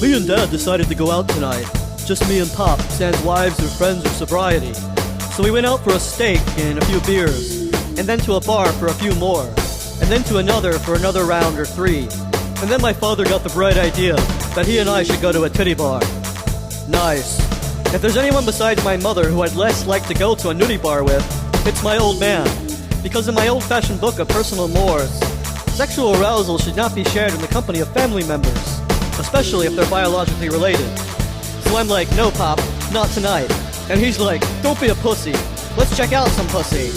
Me and Dad decided to go out tonight. Just me and Pop, sans wives or friends or sobriety. So we went out for a steak and a few beers, and then to a bar for a few more, and then to another for another round or 3. And then my father got the bright idea that he and I should go to a titty bar. Nice. If there's anyone besides my mother who I'd less like to go to a nudie bar with, it's my old man. Because in my old-fashioned book of personal mores, sexual arousal should not be shared in the company of family members, especially if they're biologically related. So I'm like, no, Pop, not tonight. And he's like, don't be a pussy. Let's check out some pussy.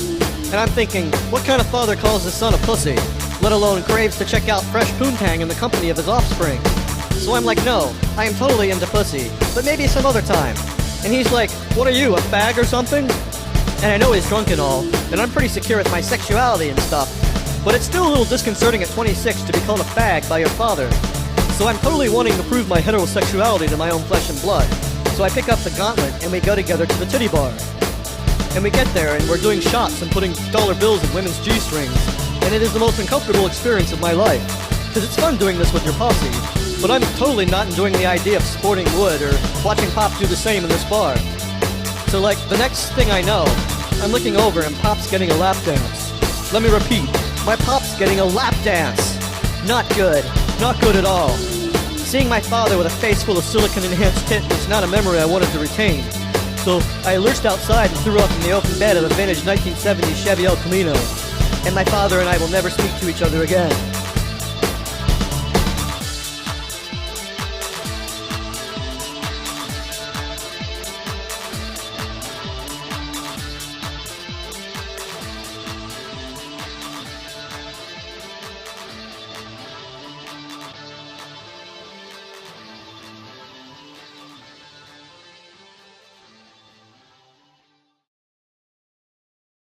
And I'm thinking, what kind of father calls his son a pussy, let alone craves to check out fresh poontang in the company of his offspring? So I'm like, no, I am totally into pussy, but maybe some other time. And he's like, what are you, a fag or something? And I know he's drunk and all, and I'm pretty secure with my sexuality and stuff, but it's still a little disconcerting at 26 to be called a fag by your father. So I'm totally wanting to prove my heterosexuality to my own flesh and blood. So I pick up the gauntlet and we go together to the titty bar. And we get there and we're doing shots and putting dollar bills in women's G-strings. And it is the most uncomfortable experience of my life. Because it's fun doing this with your posse. But I'm totally not enjoying the idea of sporting wood or watching Pop do the same in this bar. So like, the next thing I know, I'm looking over and Pop's getting a lap dance. Let me repeat, my Pop's getting a lap dance. Not good. Not good at all. Seeing my father with a face full of silicone-enhanced tit was not a memory I wanted to retain. So I lurched outside and threw up in the open bed of a vintage 1970 Chevy El Camino. And my father and I will never speak to each other again.